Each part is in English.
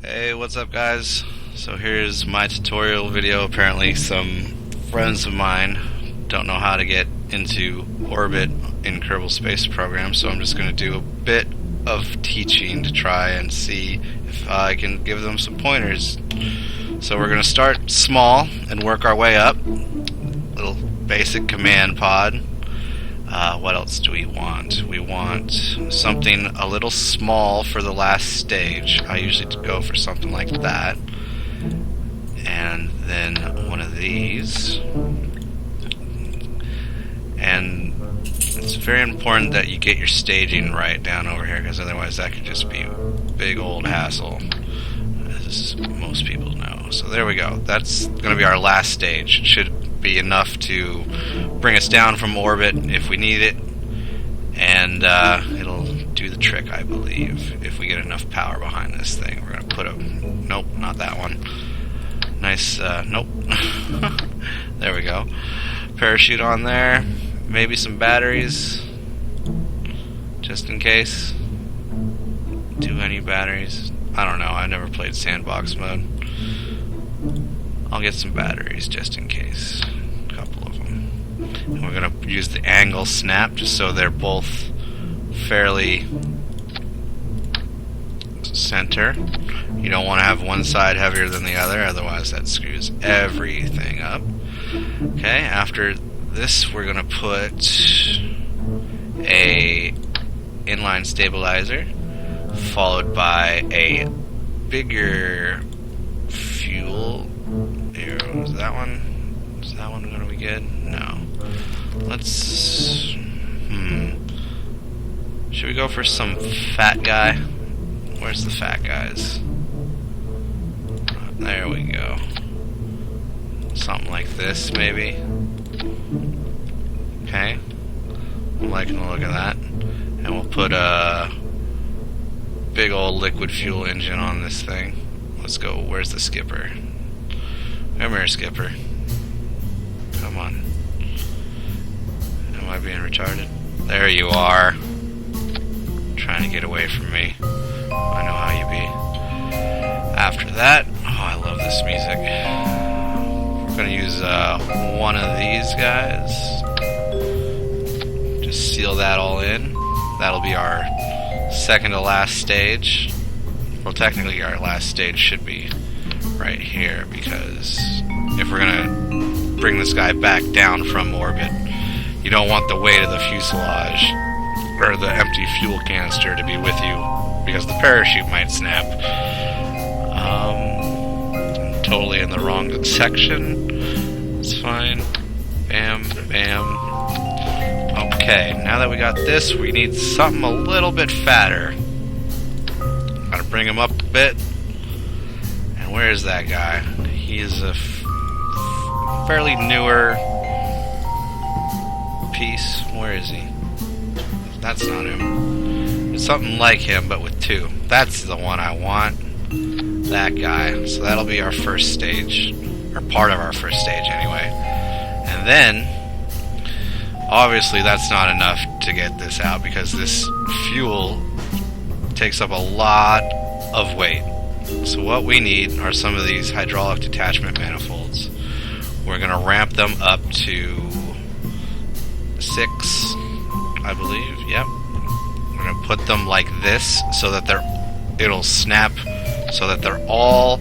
Hey, what's up guys? So here's my tutorial video. Apparently some friends of mine don't know how to get into orbit in Kerbal Space Program, so I'm just going to do a bit of teaching to try and see if I can give them some pointers. So we're going to start small and work our way up. Little basic command pod. What else do we want? We want something a little small for the last stage. I usually go for something like that. And then one of these. And it's very important that you get your staging right down over here, because otherwise that could just be a big old hassle, as most people know. So there we go. That's going to be our last stage. It should be enough to bring us down from orbit if we need it, and it'll do the trick, I believe, if we get enough power behind this thing. We're going to put a... Nope, not that one. Nice, nope. There we go. Parachute on there. Maybe some batteries, just in case. Do any batteries? I don't know. I've never played sandbox mode. I'll get some batteries just in case. A couple of them. And we're going to use the angle snap just so they're both fairly center. You don't want to have one side heavier than the other, otherwise that screws everything up. Okay, after this we're going to put a inline stabilizer followed by a bigger fuel. Here, is that one? Is that one going to be good? No. Let's... Should we go for some fat guy? Where's the fat guys? There we go. Something like this, maybe. Okay. I'm liking the look of that. And we'll put a big old liquid fuel engine on this thing. Let's go. Where's the skipper? Come here, skipper. Come on. Am I being retarded? There you are. Trying to get away from me. I know how you be. After that, oh, I love this music. We're going to use one of these guys. Just seal that all in. That'll be our second to last stage. Well, technically our last stage should be right here, because if we're going to bring this guy back down from orbit, you don't want the weight of the fuselage or the empty fuel canister to be with you, because the parachute might snap. I'm totally in the wrong section. It's fine. Bam, bam. Okay, now that we got this, we need something a little bit fatter. Gotta bring him up a bit. And where's that guy? He is a fairly newer piece. Where is he? That's not him. It's something like him, but with two. That's the one I want. That guy. So that'll be our first stage, or part of our first stage anyway. And then, obviously that's not enough to get this out, because this fuel takes up a lot of weight. So what we need are some of these hydraulic detachment manifolds. We're going to ramp them up to 6, I believe. Yep. We're going to put them like this so that it'll snap so that they're all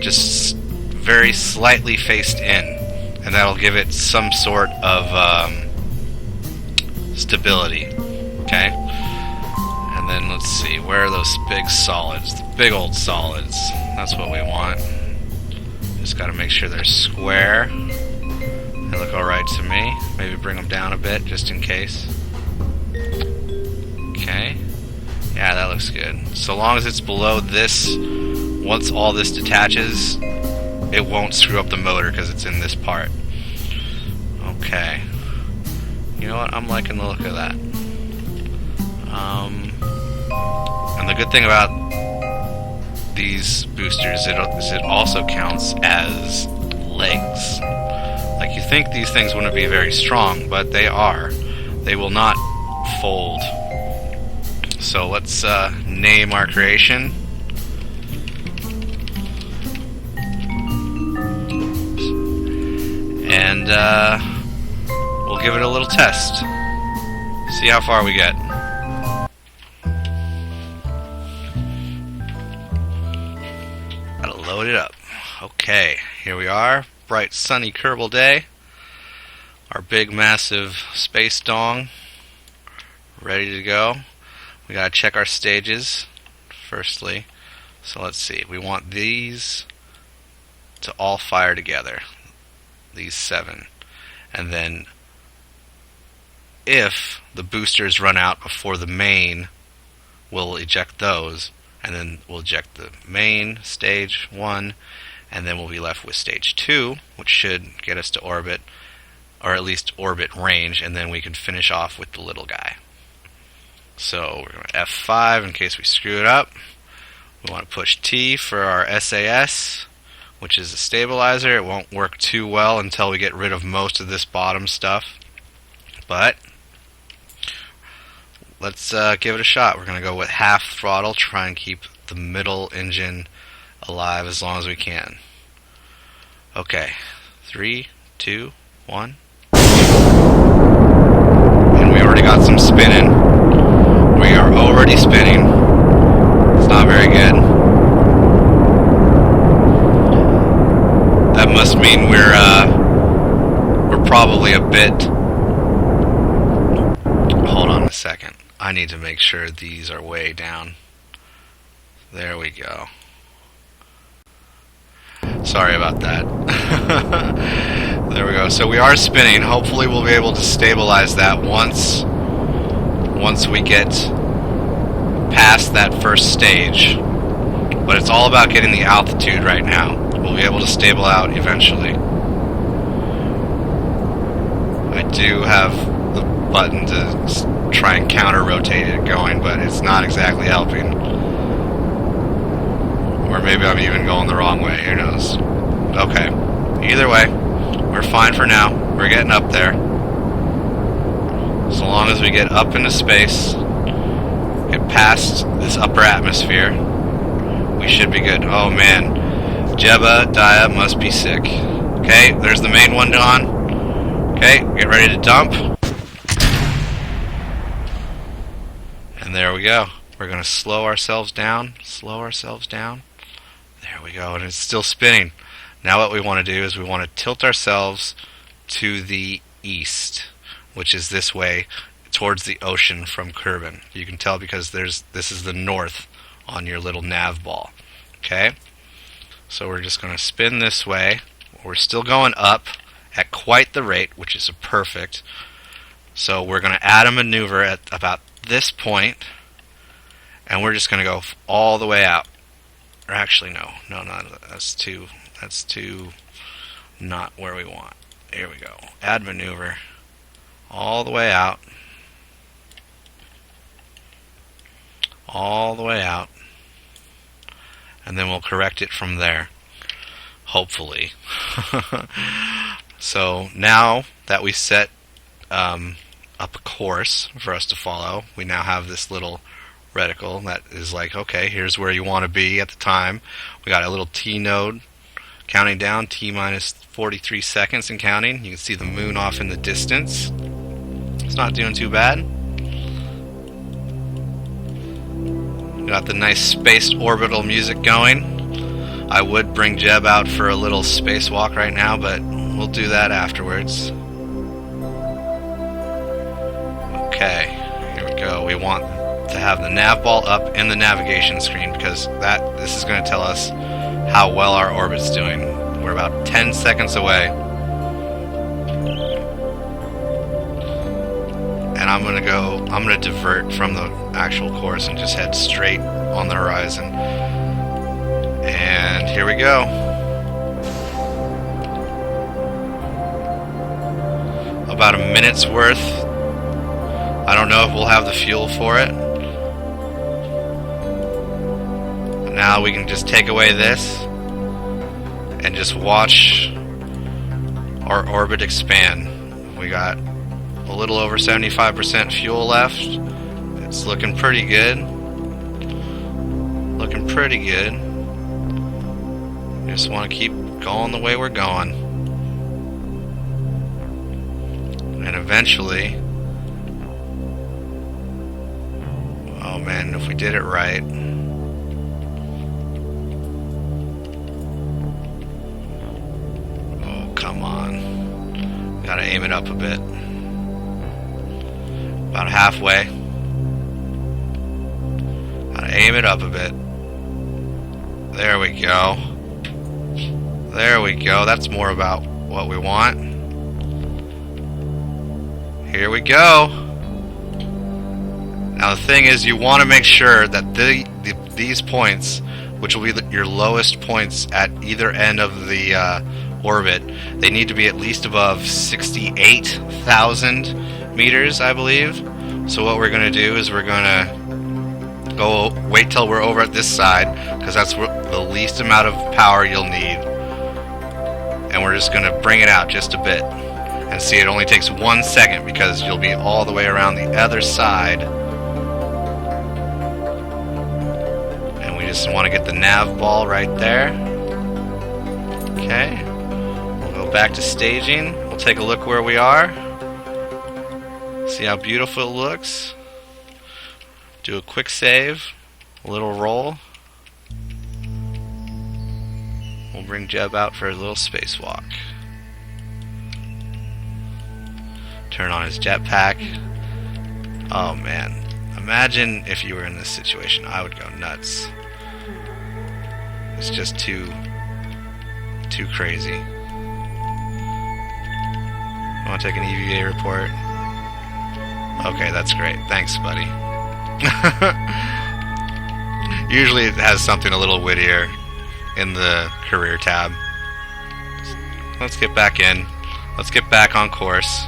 just very slightly faced in, and that'll give it some sort of stability. Okay? And then let's see, where are those big solids? The big old solids. That's what we want. Just gotta make sure they're square. They look alright to me. Maybe bring them down a bit just in case. Okay. Yeah, that looks good. So long as it's below this, once all this detaches, it won't screw up the motor because it's in this part. Okay. You know what? I'm liking the look of that. And the good thing about these boosters is it also counts as legs. Like, you think these things wouldn't be very strong, but they are. They will not fold. So let's name our creation. and we'll give it a little test. See how far we get. Gotta load it up. Okay, here we are. Bright sunny Kerbal day. Our big massive space dong ready to go. We gotta check our stages firstly. So let's see. We want these to all fire together. These 7. And then if the boosters run out before the main, we'll eject those, and then we'll eject the main stage 1, and then we'll be left with stage 2, which should get us to orbit, or at least orbit range, and then we can finish off with the little guy. So we're going to F5 in case we screw it up. We want to push T for our SAS, which is a stabilizer. It won't work too well until we get rid of most of this bottom stuff, but let's give it a shot. We're going to go with half throttle, try and keep the middle engine alive as long as we can. Okay, 3, 2, 1. And we already got some spinning. We are already spinning. It's not very good. That must mean we're probably a bit... Hold on a second. I need to make sure these are way down. There we go. Sorry about that. There we go. So we are spinning. Hopefully we'll be able to stabilize that once we get past that first stage. But it's all about getting the altitude right now. We'll be able to stable out eventually. I do have the button to try and counter-rotate it going, but it's not exactly helping. Or maybe I'm even going the wrong way, who knows. Okay, either way, we're fine for now. We're getting up there. So long as we get up into space, get past this upper atmosphere, we should be good. Oh man, Jebediah must be sick. Okay, there's the main one gone. Okay, get ready to dump. And there we go. We're going to slow ourselves down. There we go, and it's still spinning. Now what we want to do is we want to tilt ourselves to the east, which is this way, towards the ocean from Kerbin. You can tell because this is the north on your little nav ball. Okay? So we're just going to spin this way. We're still going up at quite the rate, which is perfect. So we're going to add a maneuver at about this point, and we're just going to go all the way out. Or actually, no, that's too not where we want. Here we go. Add maneuver all the way out. All the way out. And then we'll correct it from there. Hopefully. So now that we set up a course for us to follow, we now have this little reticle that is like, okay, here's where you want to be at the time. We got a little T node counting down, T minus 43 seconds and counting. You can see the moon off in the distance. It's not doing too bad. We got the nice spaced orbital music going. I would bring Jeb out for a little spacewalk right now, but we'll do that afterwards. Okay, here we go. We want to have the nav ball up in the navigation screen because this is going to tell us how well our orbit's doing. We're about 10 seconds away. And I'm going to divert from the actual course and just head straight on the horizon. And here we go. About a minute's worth. I don't know if we'll have the fuel for it. Now we can just take away this and just watch our orbit expand. We got a little over 75% fuel left. It's looking pretty good. Looking pretty good. Just want to keep going the way we're going. And eventually, oh man, if we did it right, oh come on, gotta aim it up a bit, about halfway, gotta aim it up a bit, there we go, there we go, that's more about what we want. Here we go. Now the thing is, you want to make sure that these points, which will be your lowest points at either end of the orbit, they need to be at least above 68,000 meters, I believe. So what we're going to do is we're going to go wait till we're over at this side, because that's the least amount of power you'll need. And we're just going to bring it out just a bit. And see, it only takes 1 second because you'll be all the way around the other side. And we just want to get the nav ball right there. Okay. We'll go back to staging. We'll take a look where we are. See how beautiful it looks. Do a quick save. A little roll. We'll bring Jeb out for a little spacewalk. Turn on his jetpack. Oh man, imagine if you were in this situation. I would go nuts. It's just too crazy. Want to take an EVA report? Okay, that's great. Thanks, buddy. Usually it has something a little wittier in the career tab. Let's get back in. Let's get back on course.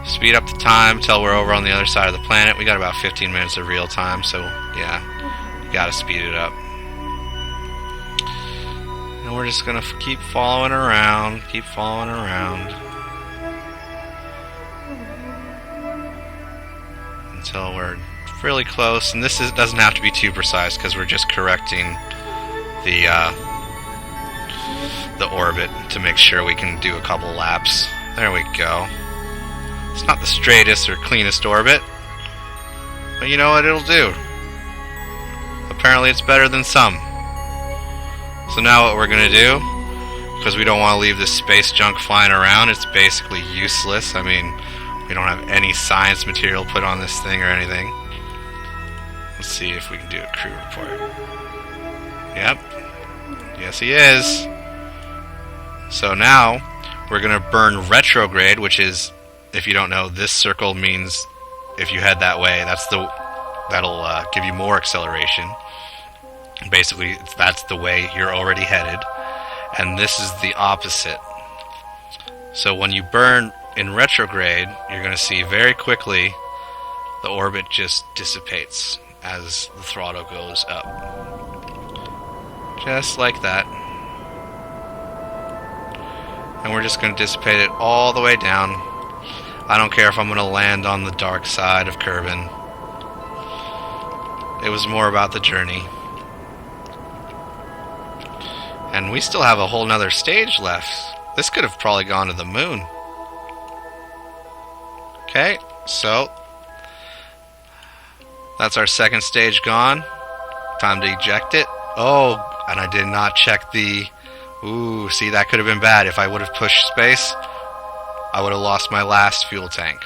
Speed up the time till we're over on the other side of the planet. We got about 15 minutes of real time, so yeah, you gotta speed it up. And we're just gonna keep following around, until we're really close. And this doesn't have to be too precise because we're just correcting the orbit to make sure we can do a couple laps. There we go. It's not the straightest or cleanest orbit, but you know what it'll do. Apparently it's better than some. So now what we're going to do, because we don't want to leave this space junk flying around, it's basically useless. I mean, we don't have any science material put on this thing or anything. Let's see if we can do a crew report. Yep. Yes, he is. So now we're going to burn retrograde, which is, if you don't know, this circle means if you head that way, that'll give you more acceleration. Basically, that's the way you're already headed. And this is the opposite. So when you burn in retrograde, you're going to see very quickly the orbit just dissipates as the throttle goes up. Just like that. And we're just going to dissipate it all the way down. I don't care if I'm going to land on the dark side of Kerbin. It was more about the journey. And we still have a whole nother stage left. This could have probably gone to the moon. Okay, so that's our second stage gone. Time to eject it. Oh, and I did not check the... Ooh, see, that could have been bad. If I would have pushed space, I would have lost my last fuel tank.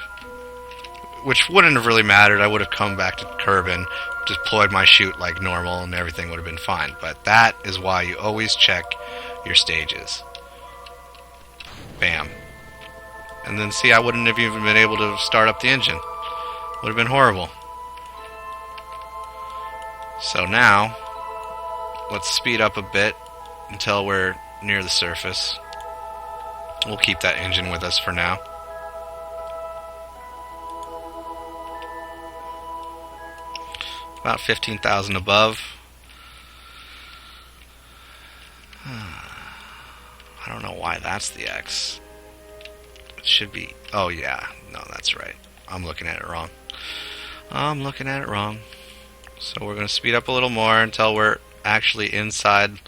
Which wouldn't have really mattered. I would have come back to Kerbin, deployed my chute like normal, and everything would have been fine. But that is why you always check your stages. Bam. And then see, I wouldn't have even been able to start up the engine. Would have been horrible. So now, let's speed up a bit until we're near the surface. We'll keep that engine with us for now. About 15,000 above. I don't know why that's the X. It should be... Oh yeah, no, that's right. I'm looking at it wrong. So we're going to speed up a little more until we're actually inside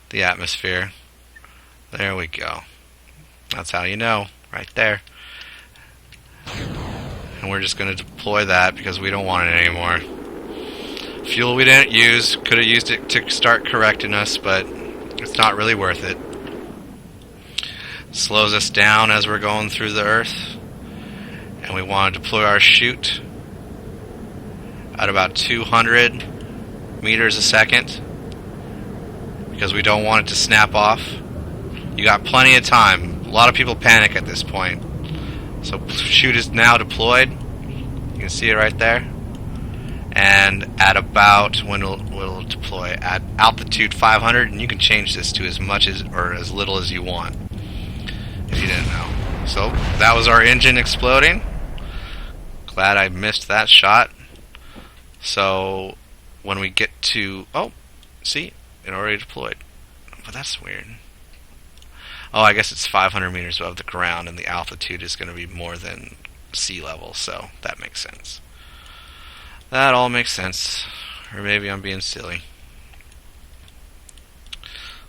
the atmosphere. There we go. That's how you know, right there. and we're just going to deploy that because we don't want it anymore. Fuel we didn't use, could have used it to start correcting us, but it's not really worth it. Slows us down as we're going through the earth, and we want to deploy our chute at about 200 meters a second because we don't want it to snap off. You got plenty of time. A lot of people panic at this point. So chute is now deployed. You can see it right there. And at about when we'll deploy at altitude 500, and you can change this to as much as or as little as you want if you didn't know. So that was our engine exploding. Glad I missed that shot. So when we get to see, it already deployed. But that's weird. Oh, I guess it's 500 meters above the ground, and the altitude is going to be more than sea level, so that makes sense. That all makes sense. Or maybe I'm being silly.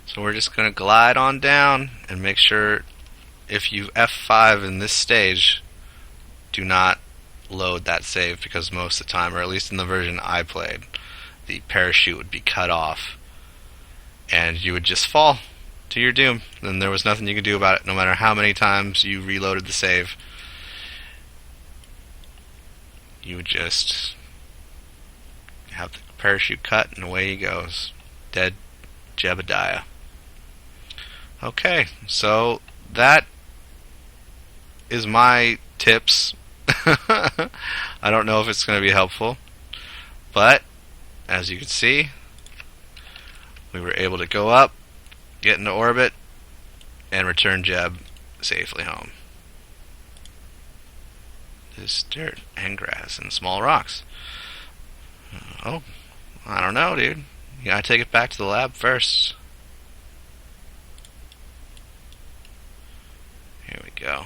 So we're just going to glide on down and make sure if you F5 in this stage, do not load that save, because most of the time, or at least in the version I played, the parachute would be cut off and you would just fall to your doom, and there was nothing you could do about it no matter how many times you reloaded the save. You would just have the parachute cut and away he goes. Dead Jebediah. Okay, so that is my tips. I don't know if it's going to be helpful, but as you can see, we were able to go up, get into orbit, and return Jeb safely home. This dirt and grass and small rocks. Oh, I don't know, dude. You gotta take it back to the lab first. Here we go.